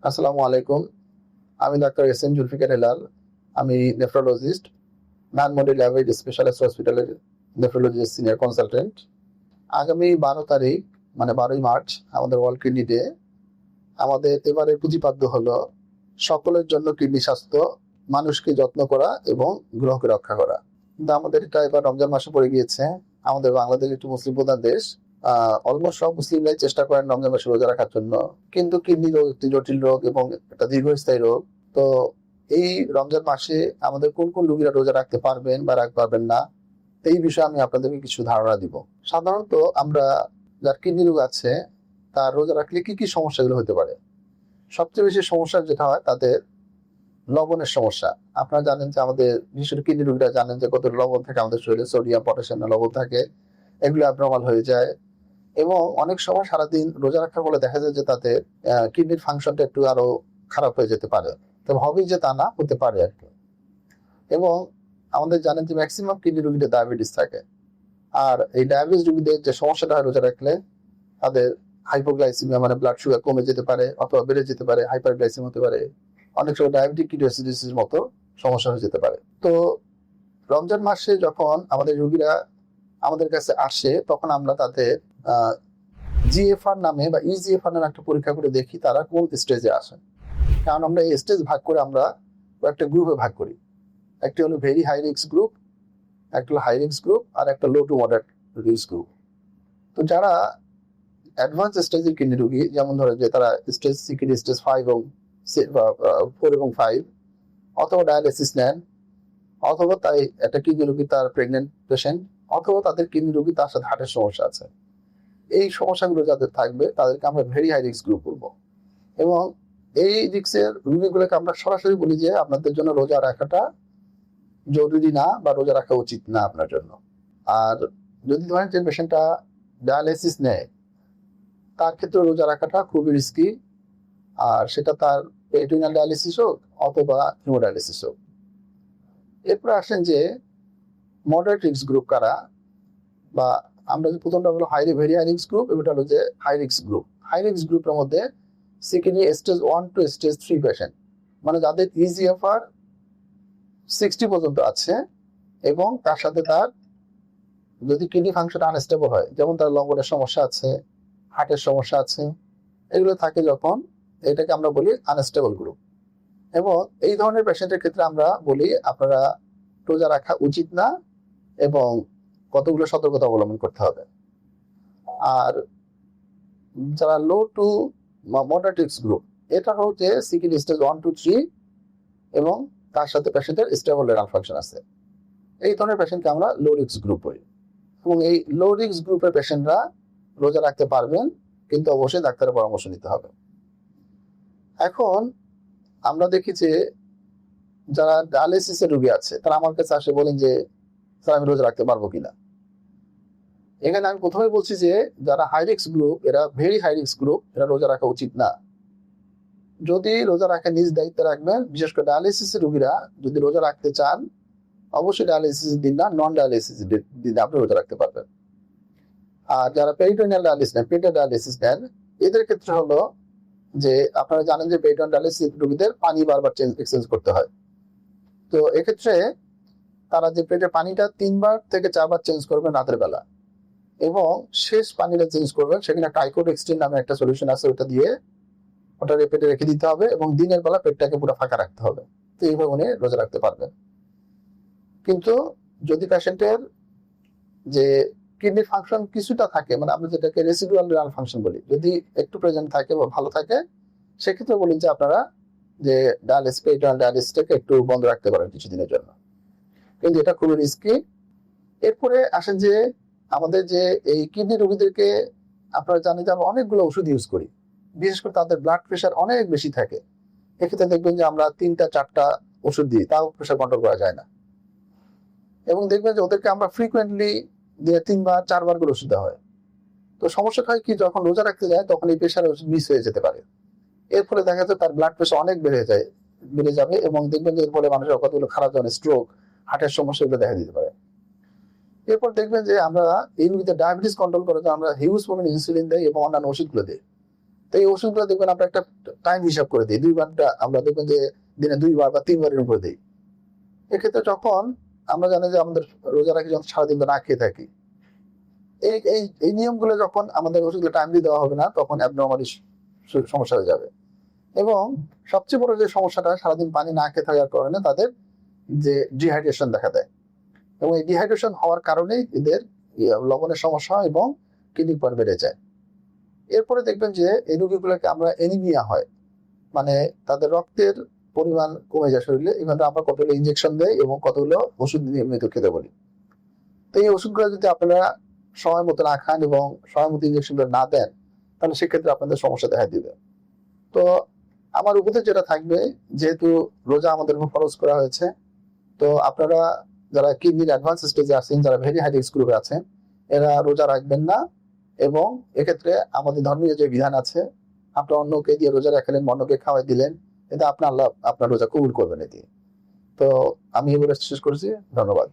আসসালামু আলাইকুম। আমি doctor S M Zulfikar Helal. আমি নেফ্রোলজিস্ট, ধানমন্ডি ল্যাবের স্পেশালিস্ট হসপিটালের নেফ্রোলজিস্ট সিনিয়র কনসালটেন্ট। আগামী 12 তারিখ মানে 12ই মার্চ আমাদের ওয়ার্ল্ড কিডনি ডে। আমাদের এবারের প্রতিপাদ্য হলো সকলের জন্য কিডনি স্বাস্থ্য, মানুষকে যত্ন করা এবং গ্রহকে রক্ষা করা। কিন্তু আমাদের এটা এবার রমজান মাসে পড়ে গিয়েছে। আমাদের বাংলাদেশ একটি মুসলিম প্রধান দেশ। অলমোস্ট সব মুসলিমরাই চেষ্টা করেন রমজান মাসে রোজা রাখার জন্য, কিন্তু কিডনি রোগ একটি জটিল রোগ এবং একটা দীর্ঘস্থায়ী রোগ। তো এই রমজান মাসে আমাদের কোন কোন রোগীরা রোজা রাখতে পারবেন বা রাখতে পারবেন না, এই বিষয়ে আমি আপনাদেরকে কিছু ধারণা দিব। সাধারণত আমরা যার কিডনি রোগ আছে তার রোজা রাখলে কি কি সমস্যাগুলো হতে পারে। সবচেয়ে বেশি সমস্যা যেটা হয় তাদের লবণের সমস্যা। আপনারা জানেন যে আমাদের বিশেষ করে কিডনি রোগীরা জানেন যে কত লবণ থাকে আমাদের শরীরে, সোডিয়াম পটাশিয়াম লবণ থাকে, এগুলো অ্যাবনর্মাল হয়ে যায়। এবং অনেক সময় সারাদিন রোজা রাখার ফলে দেখা যায় যে তাদের কিডনির ফাংশনটা একটু আরো খারাপ হয়ে যেতে পারে। তবে হবেই যে তা না, হতে পারে আর কি। এবং আমাদের জানেন যে ম্যাক্সিমাম কিডনি রোগীদের ডায়াবেটিস থাকে। আর এই ডায়াবেটিস রোগীদের যে সমস্যাটা হয় রোজা রাখলে, তাদের হাইপোগ্লাইসিমিয়া মানে ব্লাড সুগার কমে যেতে পারে অথবা বেড়ে যেতে পারে, হাইপারগ্লাইসিমিয়া হতে পারে, অনেক সময় ডায়াবেটিক কিটোসিডোসিসের মতো সমস্যা হয়ে যেতে পারে। তো রমজান মাসে যখন আমাদের রোগীরা আমাদের কাছে আসে তখন আমরা তাদের জিএফআর নামে বা ইজিএফআর নামে একটা পরীক্ষা করে দেখি তারা কোন স্টেজে আসে। কারণ আমরা এই স্টেজ ভাগ করে আমরা একটা গ্রুপে ভাগ করি। একটি হলো ভেরি হাই রিস্ক গ্রুপ, একটা হলো হাই রিস্ক গ্রুপ, আর একটা low to moderate risk group. তো যারা অ্যাডভান্স স্টেজের কিডনি রোগী, যেমন ধরে যে তারা স্টেজ সি কিডনি স্টেজ 4 এবং 5 অথবা ডায়ালিসিস নেন, অথবা তাই একটা কিডনি রোগী তার প্রেগনেন্ট পেশেন্ট, অথবা তাদের কিডনি রোগী তার সাথে হার্টের সমস্যা আছে, এই সমস্যাগুলো যাদের থাকবে তাদেরকে আমরা ভেরি হাই রিস্ক গ্রুপ বলবো। এবং এই রিস্কের রোগীগুলোকে আমরা সরাসরি বলি যে আপনাদের জন্য রোজা রাখাটা জরুরি না বা রোজা রাখা উচিত না আপনার জন্য। আর যদি ধরেন যে পেশেন্টটা ডায়ালিসিস নেয়, তার ক্ষেত্রে রোজা রাখাটা খুবই রিস্কি। আর সেটা তার পেরিটোনিয়াল ডায়ালিসিস হোক অথবা হিমোডায়ালিসিস হোক। এরপরে আসেন যে মডারেট রিস্ক গ্রুপ কারা, বা আমরা যে প্রথমটা হলো ভেরি হাই রিস্ক গ্রুপ, এটা হলো যে high risk group. High risk গ্রুপের মধ্যে CKD stage 1 to stage 3 patient, মানে যাদের ইজিএফআর 60 পর্যন্ত আছে এবং তার সাথে তার যদি কিডনি ফাংশন আনস্টেবল হয়, যেমন তার লবণের সমস্যা আছে, হার্টের সমস্যা আছে, এগুলো থাকে যখন, এটাকে আমরা বলি আনস্টেবল গ্রুপ। এবং এই ধরনের পেশেন্টের ক্ষেত্রে আমরা বলি আপনারা রোজা রাখা উচিত না এবং কতগুলো সতর্কতা অবলম্বন করতে হবে। আর যারা low to moderate risk group, এটা হচ্ছে সিকিডনি স্টেজ 1 টু 3 এবং তার সাথে পেশেন্টের স্টেবল রেনাল ফাংশন আছে, এই ধরনের পেশেন্টকে আমরা লো রিস্ক গ্রুপ বলি। এবং এই লো রিস্ক গ্রুপের পেশেন্টরা রোজা রাখতে পারবেন, কিন্তু অবশ্যই ডাক্তারের পরামর্শ নিতে হবে। এখন আমরা দেখি যে যারা ডায়ালিসিসের রোগী আছে তারা আমার কাছে আসে বলেন যে স্যার আমি রোজা রাখতে পারবো কিনা। এখানে আমি প্রথমে বলছি যে যারা হাই রিস্ক গ্রুপ, এরা ভেরি হাই রিস্ক গ্রুপ, এরা রোজা রাখা উচিত না। যদি রোজা রাখা নিজ দায়িত্বে রাখবেন, বিশেষ করে ডায়ালিসিসের রোগীরা যদি রোজা রাখতে চান অবশ্যই ডায়ালিসিস দিন না, নন ডায়ালিসিস দিন আপনি রোজা রাখতে পারবেন। আর যারা পেরিটোনিয়াল ডায়ালিসিস নেন, পেটের ডায়ালিসিস নেন, এদের ক্ষেত্রে হলো যে আপনারা জানেন যে পেরিটোনিয়াল ডায়ালিসিস রোগীদের পানি বারবার এক্সচেঞ্জ করতে হয়। তো এক্ষেত্রে তারা যে পেটের পানিটা 3বার থেকে 4বার চেঞ্জ করবেন রাতের বেলা, এবং শেষ পানিটা চেঞ্জ করবেন, সেখানে টাইকোডেক্সট্রিন নামে একটা সলিউশন আছে, ওটা দিয়ে ওটা পেটে রেখে দিতে হবে এবং দিনের বেলা পেটটাকে পুরো ফাঁকা রাখতে হবে। তো এইভাবে উনি রোজা রাখতে পারবেন। কিন্তু যদি পেশেন্টের যে কিডনি ফাংশন কিছুটা থাকে, মানে আমরা যেটাকে রেসিডুয়াল রেনাল ফাংশন বলি, যদি একটু প্রেজেন্ট থাকে বা ভালো থাকে, সেক্ষেত্রে বলি যে আপনারা যে ডায়ালিসিসটাকে একটু বন্ধ রাখতে পারেন কিছুদিনের জন্য, কিন্তু এটা খুবই রিস্কি। এরপরে আসেন যে আমাদের যে এই কিডনি রোগীদেরকে আপনারা জানেন যে আমরা অনেকগুলো ওষুধ ইউজ করি, বিশেষ করে তাদের ব্লাড প্রেশার অনেক বেশি থাকে। এক্ষেত্রে দেখবেন যে আমরা 3টা 4টা ওষুধ দিই, তাও প্রেশার কন্ট্রোল করা যায় না। এবং দেখবেন যে ওদেরকে আমরা ফ্রিকুয়েন্টলি 3বার 4বার করে ওষুধ দেওয়া হয়। তো সমস্যা হয় কি, যখন রোজা রাখতে যায় তখন এই প্রেশার ওষুধ মিস হয়ে যেতে পারে। এর ফলে দেখা যায় তার ব্লাড প্রেশার অনেক বেড়ে যাবে এবং দেখবেন যে এর ফলে মানুষের কতগুলো খারাপ ধরনের স্ট্রোক, হার্টের সমস্যা এগুলো দেখা দিতে পারে। এরপর দেখবেন যে আমরা এই রোগীদের ডায়াবেটিস কন্ট্রোল করার জন্য আমরা হিউজ পরিমাণে ইনসুলিন দেই এবং অন্যান্য ওষুধগুলো দিই। তো এই ওষুধগুলো দেখবেন আমরা একটা টাইম হিসাব করে দিই, 2 ঘন্টা আমরা দেখবেন যে দিনে 2 বার বা 3 বারের উপরে দিই। এক্ষেত্রে যখন আমরা জানি যে আমাদের রোজা রাখি, যখন সারাদিন না খেয়ে থাকি, এই এই এই নিয়মগুলো যখন আমাদের ওষুধগুলো টাইম দিয়ে দেওয়া হবে না, তখন অ্যাবনর্মালি সমস্যা হয়ে যাবে। এবং সবচেয়ে বড় যে সমস্যাটা, সারাদিন পানি না খেয়ে থাকার কারণে তাদের যে ডিহাইড্রেশন দেখা দেয়, এবং এই ডিহাইড্রেশন হওয়ার কারণেই এদের লবণের সমস্যা হয় এবং কিডনি পাওয়ার বেড়ে যায়। এরপরে দেখবেন যে এই রোগীগুলোকে আমরা এনিমিয়া হয়, মানে তাদের রক্তের পরিমাণ কমে যায় শরীরে। এখানে আমরা কতগুলো ইনজেকশন দেয় এবং কতগুলো ওষুধ নিয়মিত খেতে বলি। তো এই ওষুধগুলো যদি আপনারা সময় মতো না খান এবং সময় মতো ইনজেকশনগুলো না দেন, তাহলে সেক্ষেত্রে আপনাদের সমস্যা দেখা দিবে। তো আমার উপদেশ যেটা থাকবে, যেহেতু রোজা আমাদের উপর ফরজ করা হয়েছে, তো আপনারা যারা কিডনির অ্যাডভান্স স্টেজে আছেন, যারা ভেরি হাই রিস্ক গ্রুপে আছেন, এরা রোজা রাখবেন না। এবং এক্ষেত্রে আমাদের ধর্মীয় যে বিধান আছে, আপনার অন্যকে দিয়ে রোজা রাখালেন, অন্যকে খাওয়াই দিলেন, এটা আল্লাহ আপনার রোজা কবুল করবেন এটি। তো আমি এবারে শেষ করছি। ধন্যবাদ।